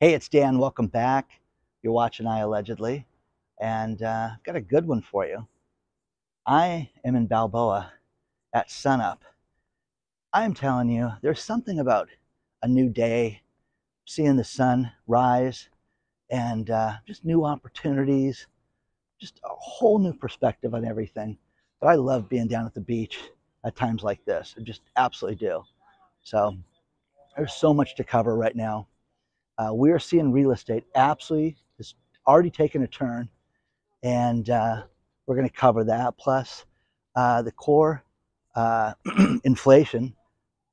Hey, it's Dan. Welcome back. You're watching iAllegedly, and I've got a good one for you. I am in Balboa at sunup. I am telling you, there's something about a new day, seeing the sun rise, and just new opportunities, just a whole new perspective on everything. But I love being down at the beach at times like this. I just absolutely do. So there's so much to cover right now. We are seeing real estate absolutely has already taken a turn, and we're going to cover that. Plus, the core inflation,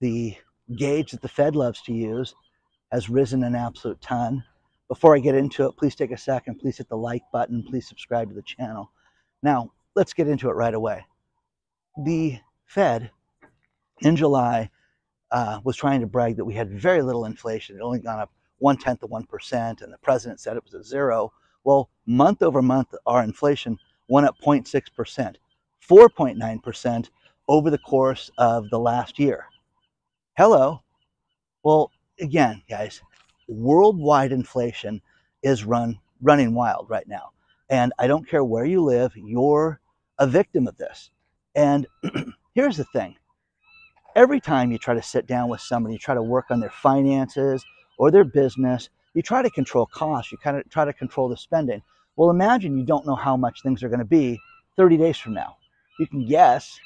the gauge that the Fed loves to use, has risen an absolute ton. Before I get into it, please take a second. Please hit the like button. Please subscribe to the channel. Now, let's get into it right away. The Fed in July was trying to brag that we had very little inflation. It only gone up 1/10 of 1%, and the president said it was a zero. Well, month over month, our inflation went up 0.6%, 4.9% over the course of the last year. Hello. Well, again, guys, worldwide inflation is running wild right now. And I don't care where you live, you're a victim of this. And here's the thing. Every time you try to sit down with somebody, you try to work on their finances or their business, you try to control costs, you kind of try to control the spending. Well, imagine you don't know how much things are going to be 30 days from now. You can guess,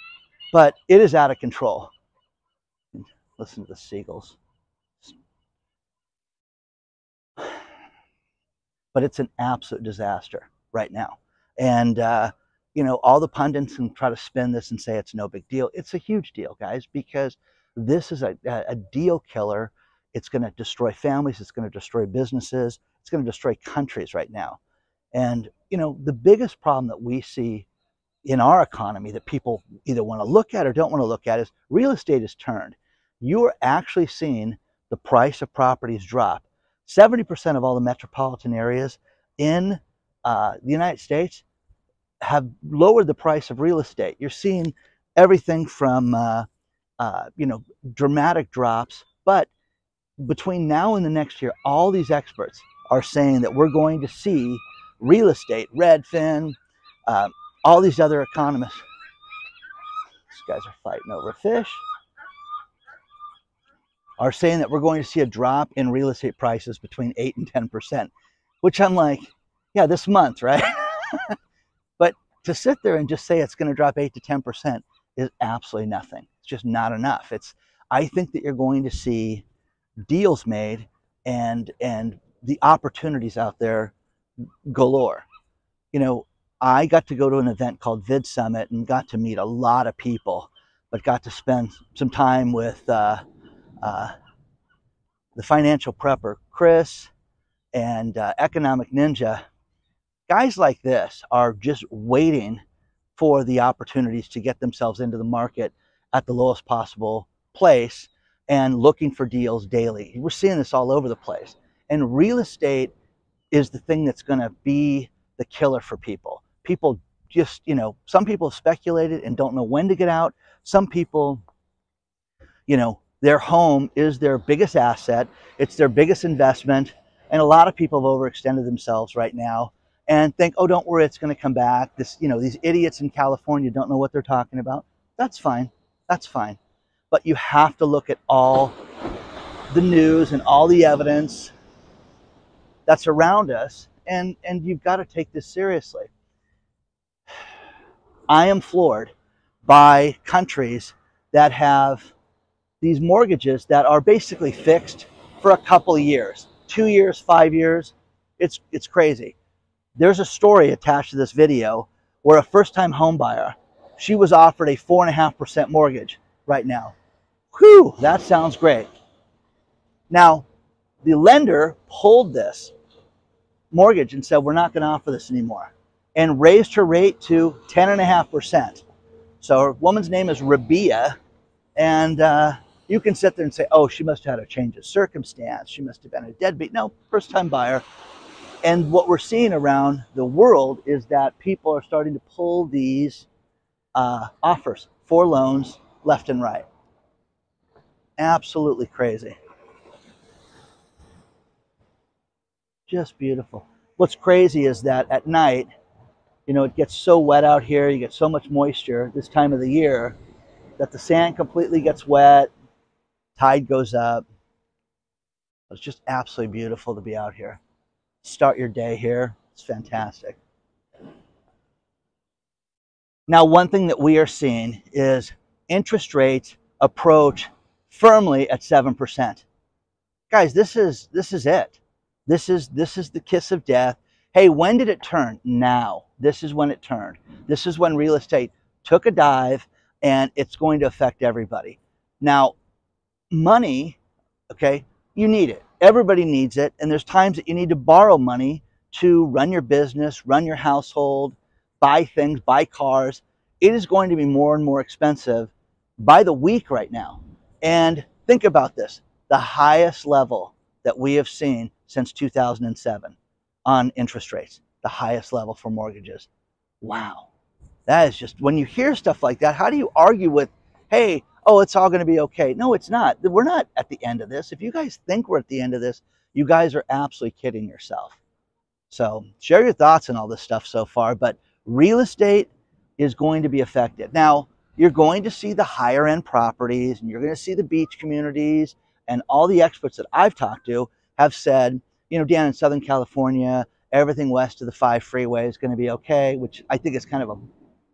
but it is out of control. Listen to the seagulls. But it's an absolute disaster right now. And, you know, all the pundits can try to spin this and say it's no big deal. It's a huge deal, guys, because this is a deal killer. It's going to destroy families. It's going to destroy businesses. It's going to destroy countries right now. And, you know, the biggest problem that we see in our economy that people either want to look at or don't want to look at is real estate is turned. You are actually seeing the price of properties drop. 70% of all the metropolitan areas in the United States have lowered the price of real estate. You're seeing everything from, you know, dramatic drops. But between now and the next year, all these experts are saying that we're going to see real estate, Redfin, all these other economists. These guys are fighting over fish. Are saying that we're going to see a drop in real estate prices between 8 and 10%, which I'm like, yeah, this month, right? But to sit there and just say it's going to drop 8 to 10% is absolutely nothing. It's just not enough. I think that you're going to see deals made and the opportunities out there galore. You know, I got to go to an event called Vid Summit and got to meet a lot of people, but got to spend some time with the financial prepper, Chris, and Economic Ninja. Guys like this are just waiting for the opportunities to get themselves into the market at the lowest possible place and looking for deals daily. We're seeing this all over the place. And real estate is the thing that's going to be the killer for people. People just, you know, some people have speculated and don't know when to get out. Some people, you know, their home is their biggest asset. It's their biggest investment. And a lot of people have overextended themselves right now and think, oh, don't worry, it's going to come back. This, you know, these idiots in California don't know what they're talking about. That's fine. That's fine. But you have to look at all the news and all the evidence that's around us. And you've got to take this seriously. I am floored by countries that have these mortgages that are basically fixed for a couple of years, 2 years, 5 years. It's crazy. There's a story attached to this video where a first-time home buyer, she was offered a 4.5% mortgage right now. Whew, that sounds great. Now, the lender pulled this mortgage and said, we're not going to offer this anymore, and raised her rate to 10.5%. So her woman's name is Rabia, and you can sit there and say, oh, she must have had a change of circumstance. She must have been a deadbeat. No, first-time buyer. And what we're seeing around the world is that people are starting to pull these offers for loans left and right. Absolutely crazy. Just beautiful. What's crazy is that at night, you know, it gets so wet out here, you get so much moisture this time of the year that the sand completely gets wet, tide goes up. It's just absolutely beautiful to be out here. Start your day here. It's fantastic. Now, one thing that we are seeing is interest rates approach firmly at 7%. Guys, this is it. This is the kiss of death. Hey, when did it turn? Now. This is when it turned. This is when real estate took a dive, and it's going to affect everybody. Now, money, okay, you need it. Everybody needs it, and there's times that you need to borrow money to run your business, run your household, buy things, buy cars. It is going to be more and more expensive by the week right now. And think about this, the highest level that we have seen since 2007 on interest rates, the highest level for mortgages. Wow. That is just, when you hear stuff like that, how do you argue with, hey, oh, it's all going to be okay? No, it's not. We're not at the end of this. If you guys think we're at the end of this, you guys are absolutely kidding yourself. So share your thoughts on all this stuff so far, but real estate is going to be affected. Now, you're going to see the higher end properties, and you're going to see the beach communities, and all the experts that I've talked to have said, you know, down in Southern California, everything west of the 5 freeway is going to be okay, which I think is kind of a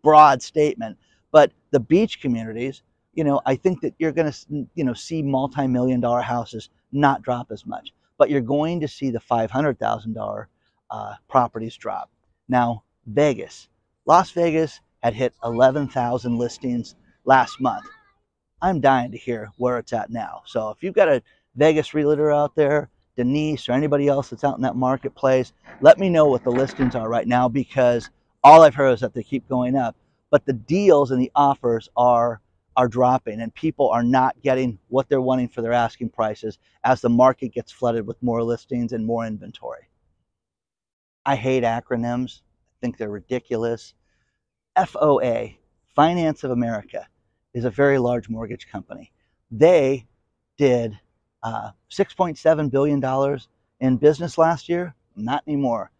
broad statement. But the beach communities, you know, I think that you're going to, you know, see multi-million-dollar houses not drop as much, but you're going to see the $500,000 properties drop. Now, Vegas, Las Vegas had hit 11,000 listings last month. I'm dying to hear where it's at now. So if you've got a Vegas realtor out there, Denise, or anybody else that's out in that marketplace, let me know what the listings are right now, because all I've heard is that they keep going up. But the deals and the offers are dropping, and people are not getting what they're wanting for their asking prices as the market gets flooded with more listings and more inventory. I hate acronyms. I think they're ridiculous. FOA, Finance of America, is a very large mortgage company. They did $6.7 billion in business last year. Not anymore.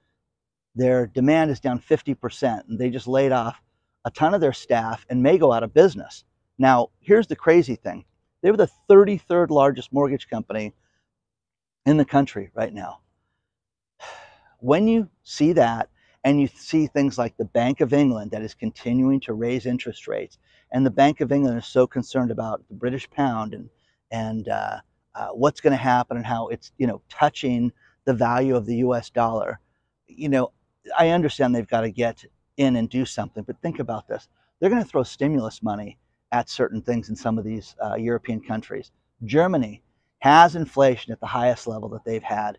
Their demand is down 50%, and they just laid off a ton of their staff and may go out of business. Now, here's the crazy thing. They were the 33rd largest mortgage company in the country right now. When you see that, and you see things like the Bank of England that is continuing to raise interest rates, and the Bank of England is so concerned about the British pound and what's going to happen, and how it's, you know, touching the value of the U.S. dollar. You know, I understand they've got to get in and do something, but think about this. They're going to throw stimulus money at certain things in some of these European countries. Germany has inflation at the highest level that they've had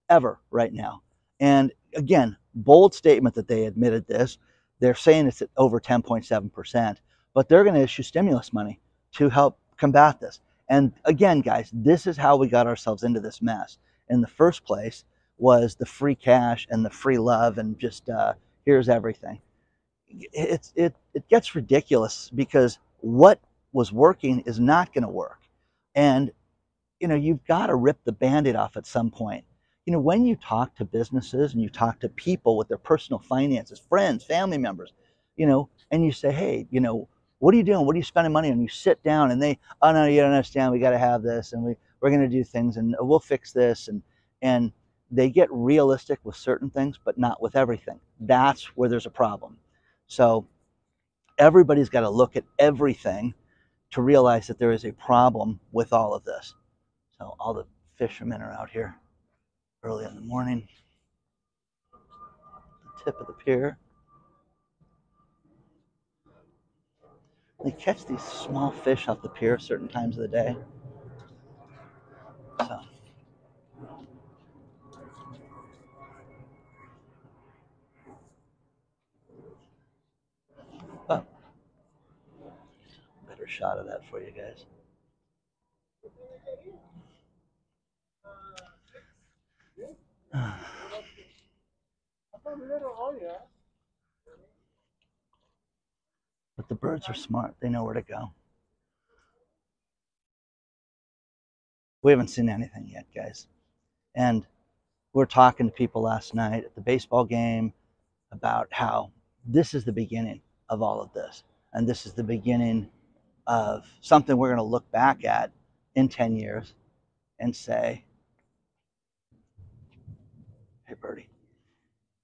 ever right now. And again, bold statement that they admitted this. They're saying it's at over 10.7%, but they're going to issue stimulus money to help combat this. And again, guys, this is how we got ourselves into this mess. In the first place was the free cash and the free love, and just here's everything. It gets ridiculous, because what was working is not going to work. And, you know, you've got to rip the Band-Aid off at some point. You know, when you talk to businesses and you talk to people with their personal finances, friends, family members, you know, and you say, hey, you know, what are you doing? What are you spending money on? You sit down and they, oh no, you don't understand. We got to have this, and we're going to do things, and we'll fix this. And they get realistic with certain things, but not with everything. That's where there's a problem. So everybody's got to look at everything to realize that there is a problem with all of this. So all the fishermen are out here early in the morning, the tip of the pier. They catch these small fish off the pier certain times of the day. So, oh, better shot of that for you guys. But the birds are smart. They know where to go. We haven't seen anything yet, guys. And We were talking to people last night at the baseball game about how this is the beginning of all of this. And this is the beginning of something we're going to look back at in 10 years and say, hey, Birdie,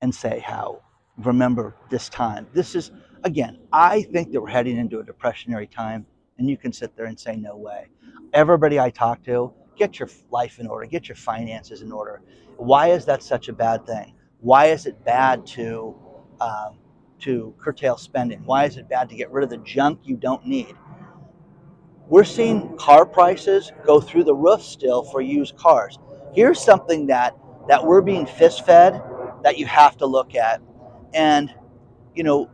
and say how, remember this time. This is, again, I think that we're heading into a depressionary time, and you can sit there and say, no way. Everybody I talk to, get your life in order, get your finances in order. Why is that such a bad thing? Why is it bad to curtail spending? Why is it bad to get rid of the junk you don't need? We're seeing car prices go through the roof still for used cars. Here's something that we're being fist fed that you have to look at. And, you know,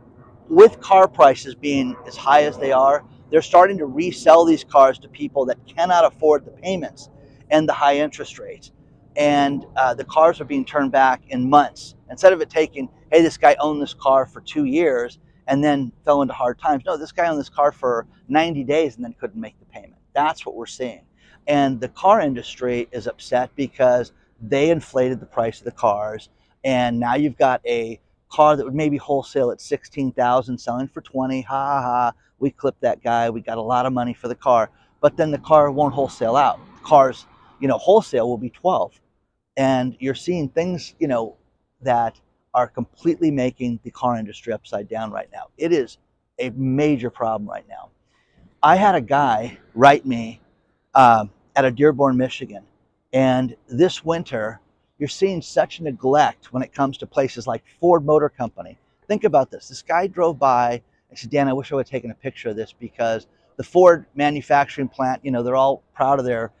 with car prices being as high as they are, they're starting to resell these cars to people that cannot afford the payments and the high interest rates. And the cars are being turned back in months. Instead of it taking, hey, this guy owned this car for 2 years and then fell into hard times. No, this guy owned this car for 90 days and then couldn't make the payment. That's what we're seeing. And the car industry is upset because they inflated the price of the cars. And now you've got a car that would maybe wholesale at $16,000 selling for $20,000. Ha ha ha. We clipped that guy. We got a lot of money for the car. But then the car won't wholesale out. The cars, wholesale will be $12,000. And you're seeing things, that are completely making the car industry upside down right now. It is a major problem right now. I had a guy write me at a Dearborn, Michigan, and this winter you're seeing such neglect when it comes to places like Ford Motor Company. Think about this. This guy drove by. I said, Dan, I wish I would have taken a picture of this because the Ford manufacturing plant, they're all proud of their,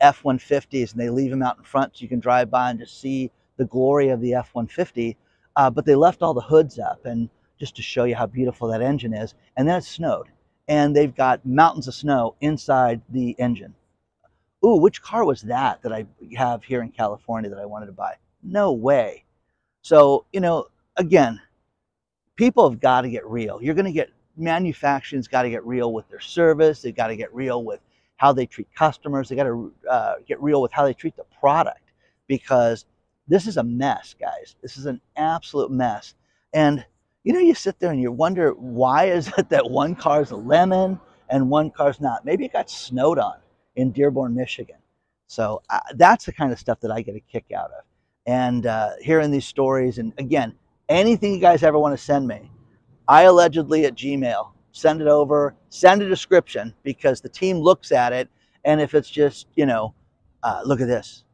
F-150s, and they leave them out in front so you can drive by and just see the glory of the F-150. But they left all the hoods up, and just to show you how beautiful that engine is. And then it snowed, and they've got mountains of snow inside the engine. Ooh, which car was that I have here in California that I wanted to buy? No way. So, again, people have got to get real. Manufacturing's got to get real with their service. They've got to get real with how they treat customers. They got to get real with how they treat the product, because this is a mess, guys. This is an absolute mess. And, you sit there and you wonder, why is it that one car's a lemon and one car's not? Maybe it got snowed on in Dearborn, Michigan. So that's the kind of stuff that I get a kick out of. And hearing these stories, and again, anything you guys ever want to send me, iAllegedly at Gmail. Send it over, send a description, because the team looks at it, and if it's just, look at this,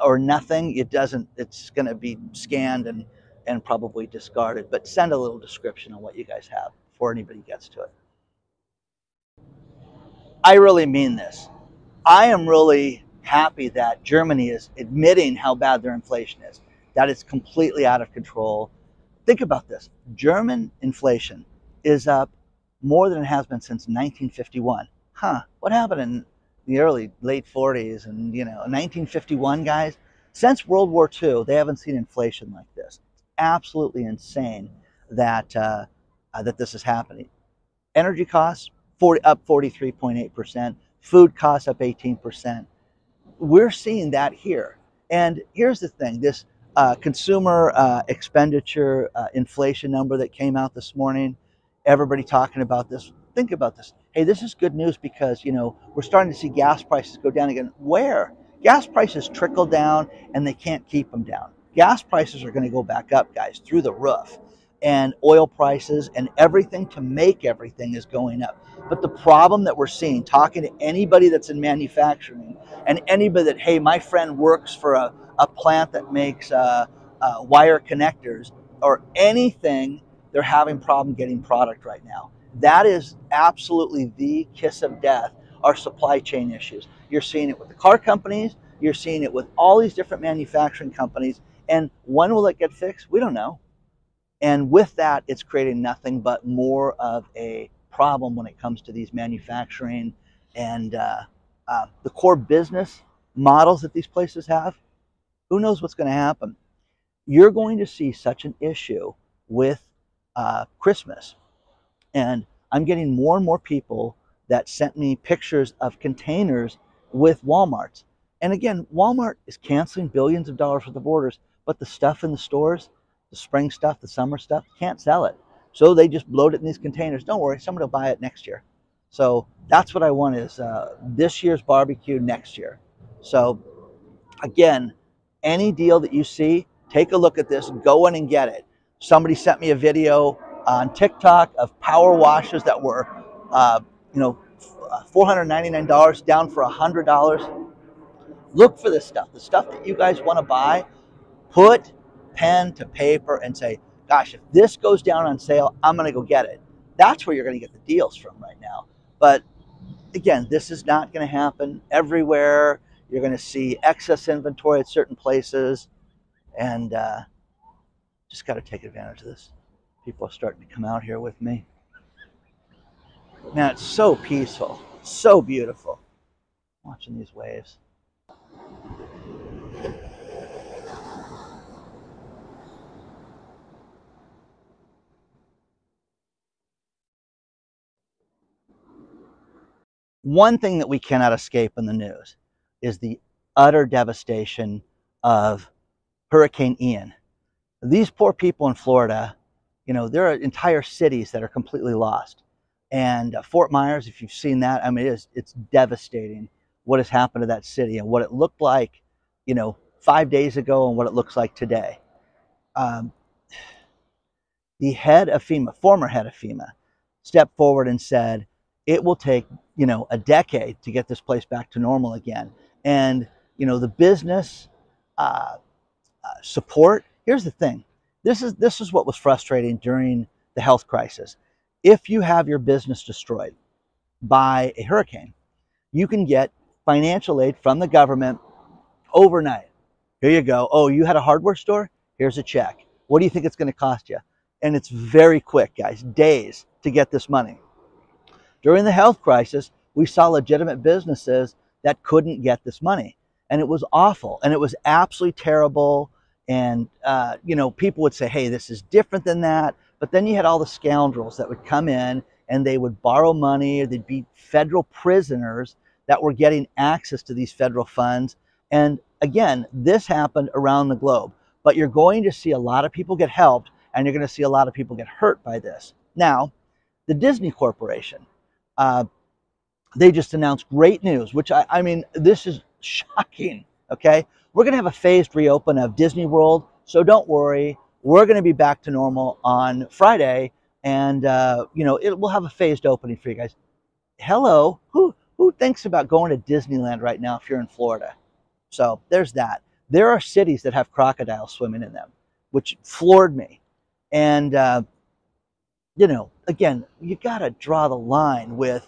or nothing, it's going to be scanned and probably discarded. But send a little description on what you guys have before anybody gets to it. I really mean this. I am really happy that Germany is admitting how bad their inflation is, that it's completely out of control. Think about this. German inflation is up more than it has been since 1951. What happened in the late 40s and, 1951, guys? Since World War II, they haven't seen inflation like this. It's absolutely insane that this is happening. Energy costs up 43.8%. Food costs up 18%. We're seeing that here. And here's the thing. This consumer expenditure inflation number that came out this morning, everybody talking about this. Think about this. Hey, this is good news because, we're starting to see gas prices go down again. Where? Gas prices trickle down and they can't keep them down. Gas prices are going to go back up, guys, through the roof. And oil prices and everything to make everything is going up. But the problem that we're seeing, talking to anybody that's in manufacturing and anybody that, hey, my friend works for a plant that makes wire connectors or anything, they're having problem getting product right now. That is absolutely the kiss of death, our supply chain issues. You're seeing it with the car companies. You're seeing it with all these different manufacturing companies. And when will it get fixed? We don't know. And with that, it's creating nothing but more of a problem when it comes to these manufacturing and the core business models that these places have. Who knows what's going to happen? You're going to see such an issue with Christmas. And I'm getting more and more people that sent me pictures of containers with Walmarts. And again, Walmart is canceling billions of dollars worth of orders, but the stuff in the stores, the spring stuff, the summer stuff, can't sell it. So they just load it in these containers. Don't worry, somebody will buy it next year. So that's what I want is this year's barbecue next year. So again, any deal that you see, take a look at this, go in and get it. Somebody sent me a video on TikTok of power washes that were, you know, $499 down for $100. Look for this stuff. The stuff that you guys want to buy, put pen to paper and say, gosh, if this goes down on sale, I'm going to go get it. That's where you're going to get the deals from right now. But again, this is not going to happen everywhere. You're going to see excess inventory at certain places, and just got to take advantage of this. People are starting to come out here with me. Man, it's so peaceful, so beautiful. Watching these waves. One thing that we cannot escape in the news is the utter devastation of Hurricane Ian. These poor people in Florida, you know, there are entire cities that are completely lost. And Fort Myers, if you've seen that, I mean, it's devastating what has happened to that city and what it looked like, you know, 5 days ago and what it looks like today. The head of FEMA, former head of FEMA, stepped forward and said, it will take, you know, a decade to get this place back to normal again. And, you know, the business support, here's the thing. This is what was frustrating during the health crisis. If you have your business destroyed by a hurricane, you can get financial aid from the government overnight. Here you go. Oh, you had a hardware store? Here's a check. What do you think it's going to cost you? And it's very quick, guys, days to get this money. During the health crisis, we saw legitimate businesses that couldn't get this money. And it was awful. And it was absolutely terrible. And, you know, people would say, hey, this is different than that. But then you had all the scoundrels that would come in and they would borrow money, or they'd be federal prisoners that were getting access to these federal funds. And again, this happened around the globe. But you're going to see a lot of people get helped, and you're going to see a lot of people get hurt by this. Now, the Disney Corporation, they just announced great news, which I mean, this is shocking, okay? We're going to have a phased reopen of Disney World, so don't worry. We're going to be back to normal on Friday, and, you know, we'll have a phased opening for you guys. Hello, who thinks about going to Disneyland right now if you're in Florida? So there's that. There are cities that have crocodiles swimming in them, which floored me. And, you know, again, you got to draw the line with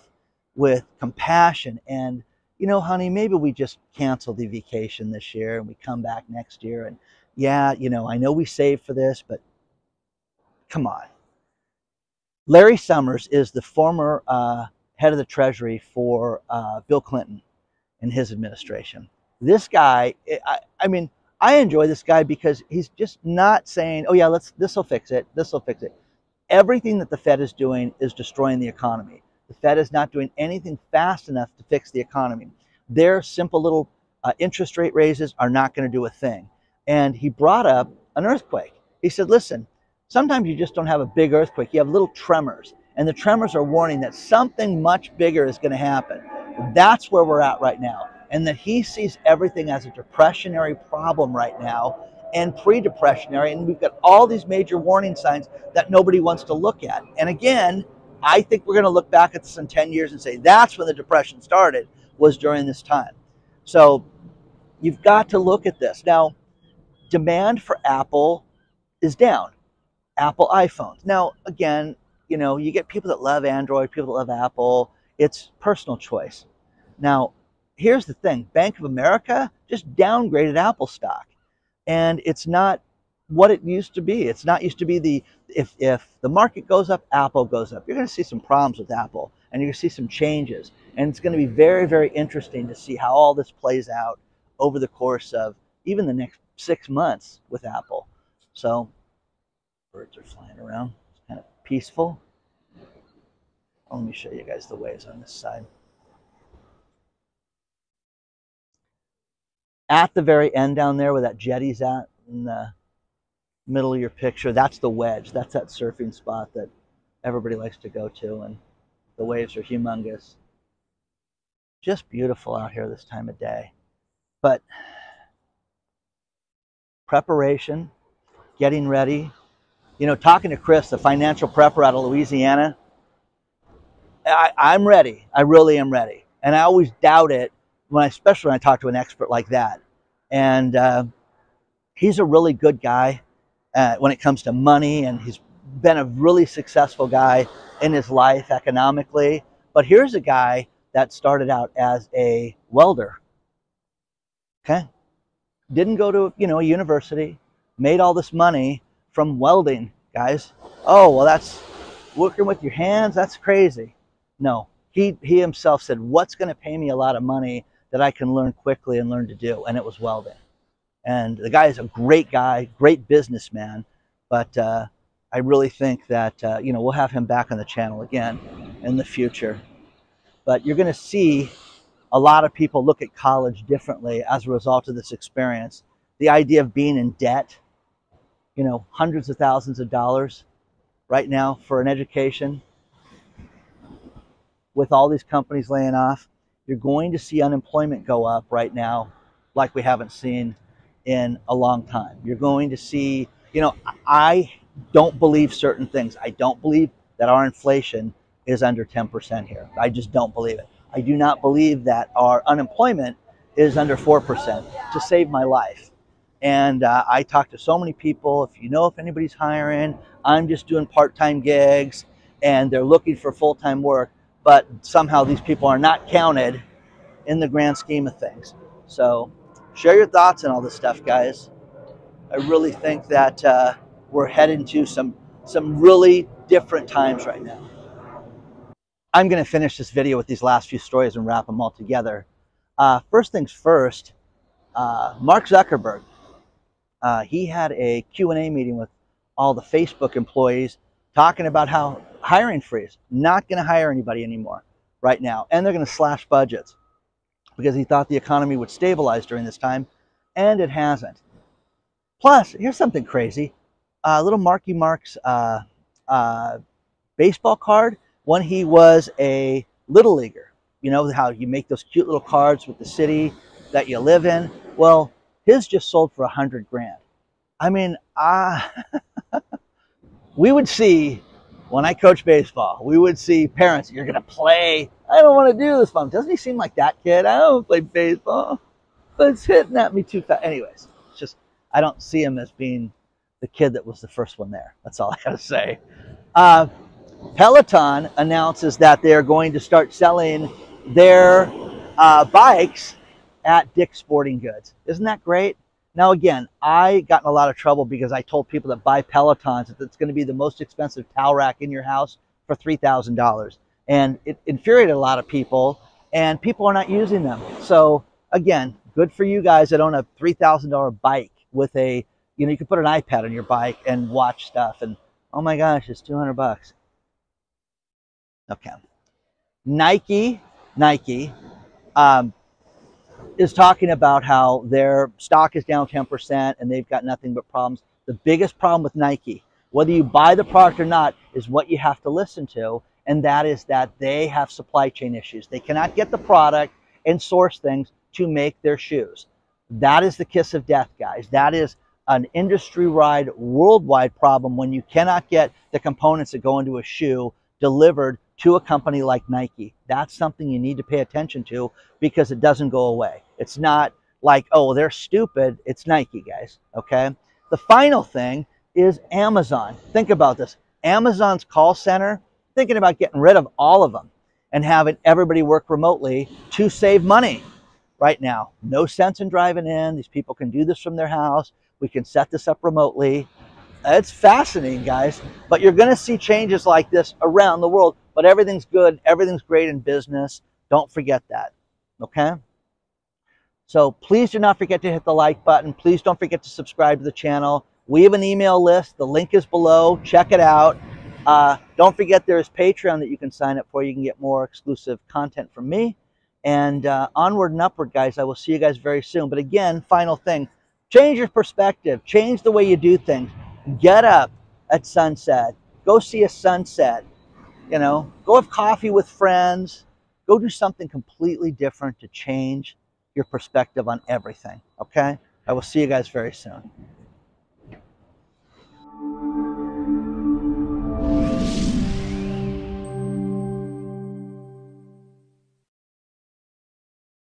compassion. And, you know, honey, maybe we just cancel the vacation this year and we come back next year. And yeah, you know, I know we saved for this, but come on. Larry Summers is the former head of the Treasury for Bill Clinton and his administration. This guy, I mean, I enjoy this guy because he's just not saying, oh yeah, this will fix it, this will fix it. Everything that the Fed is doing is destroying the economy. The Fed is not doing anything fast enough to fix the economy. Their simple little interest rate raises are not going to do a thing. And he brought up an earthquake. He said, listen, sometimes you just don't have a big earthquake. You have little tremors. And the tremors are warning that something much bigger is going to happen. That's where we're at right now. And that he sees everything as a depressionary problem right now and pre-depressionary. And we've got all these major warning signs that nobody wants to look at. And again, I think we're going to look back at this in 10 years and say that's when the Depression started, was during this time. So you've got to look at this. Now, demand for Apple is down. Apple iPhones. Now, again, you know, you get people that love Android, people that love Apple. It's personal choice. Now, here's the thing. Bank of America just downgraded Apple stock. And it's not what it used to be. It's not used to be if the market goes up, Apple goes up. You're going to see some problems with Apple, and you're going to see some changes. And it's going to be very, very interesting to see how all this plays out over the course of even the next 6 months with Apple. So, birds are flying around. It's kind of peaceful. Let me show you guys the waves on this side. At the very end down there where that jetty's at in the middle of your picture, that's the Wedge. That's that surfing spot that everybody likes to go to, and the waves are humongous. Just beautiful out here this time of day. But preparation, getting ready. You know, talking to Chris, the financial prepper out of Louisiana, I'm ready. I really am ready. And I always doubt it, especially when I talk to an expert like that. And he's a really good guy when it comes to money, and he's been a really successful guy in his life economically. But here's a guy that started out as a welder. Okay? Didn't go to, you know, a university, made all this money from welding, guys. Oh, well, that's working with your hands. That's crazy. No, he himself said, what's going to pay me a lot of money that I can learn quickly and learn to do? And it was welding. And the guy is a great guy, great businessman. But I really think that, you know, we'll have him back on the channel again in the future. But you're going to see a lot of people look at college differently as a result of this experience. The idea of being in debt, you know, hundreds of thousands of dollars right now for an education, with all these companies laying off, you're going to see unemployment go up right now like we haven't seen in a long time. You're going to see, you know, I don't believe certain things. I don't believe that our inflation is under 10% here. I just don't believe it. I do not believe that our unemployment is under 4% to save my life. And I talk to so many people. If you know if anybody's hiring, I'm just doing part-time gigs, and they're looking for full-time work, but somehow these people are not counted in the grand scheme of things. So share your thoughts on all this stuff, guys. I really think that we're heading to some really different times right now. I'm going to finish this video with these last few stories and wrap them all together. First things first, Mark Zuckerberg. He had a Q&A meeting with all the Facebook employees talking about how hiring freeze, not going to hire anybody anymore right now. And they're going to slash budgets because he thought the economy would stabilize during this time, and it hasn't. Plus, here's something crazy. Little Marky Mark's baseball card when he was a little leaguer. You know how you make those cute little cards with the city that you live in? Well, his just sold for $100 grand. I mean, we would see, when I coach baseball, we would see parents, you're going to play. I don't want to do this, Mom. Doesn't he seem like that kid? I don't play baseball, but it's hitting at me too fast. Anyways, it's just, I don't see him as being the kid that was the first one there. That's all I got to say. Peloton announces that they're going to start selling their bikes at Dick's Sporting Goods. Isn't that great? Now, again, I got in a lot of trouble because I told people that buy Pelotons that it's going to be the most expensive towel rack in your house for $3,000. And it infuriated a lot of people, and people are not using them. So, again, good for you guys that own a $3,000 bike with a, you know, you can put an iPad on your bike and watch stuff. And, oh my gosh, it's $200. Okay. Nike is talking about how their stock is down 10% and they've got nothing but problems. The biggest problem with Nike, whether you buy the product or not, is what you have to listen to, and that is that they have supply chain issues. They cannot get the product and source things to make their shoes. That is the kiss of death, guys. That is an industry-wide, worldwide problem when you cannot get the components that go into a shoe delivered to a company like Nike. That's something you need to pay attention to because it doesn't go away. It's not like, oh, they're stupid. It's Nike, guys, okay? The final thing is Amazon. Think about this. Amazon's call center, thinking about getting rid of all of them and having everybody work remotely to save money right now. No sense in driving in. These people can do this from their house. We can set this up remotely. It's fascinating, guys. But you're going to see changes like this around the world. But everything's good. Everything's great in business. Don't forget that. Okay? So please do not forget to hit the like button. Please don't forget to subscribe to the channel. We have an email list. The link is below. Check it out. Don't forget there's Patreon that you can sign up for. You can get more exclusive content from me. And onward and upward, guys. I will see you guys very soon. But again, final thing, change your perspective. Change the way you do things. Get up at sunset. Go see a sunset. You know, go have coffee with friends. Go do something completely different to change your perspective on everything. Okay? I will see you guys very soon.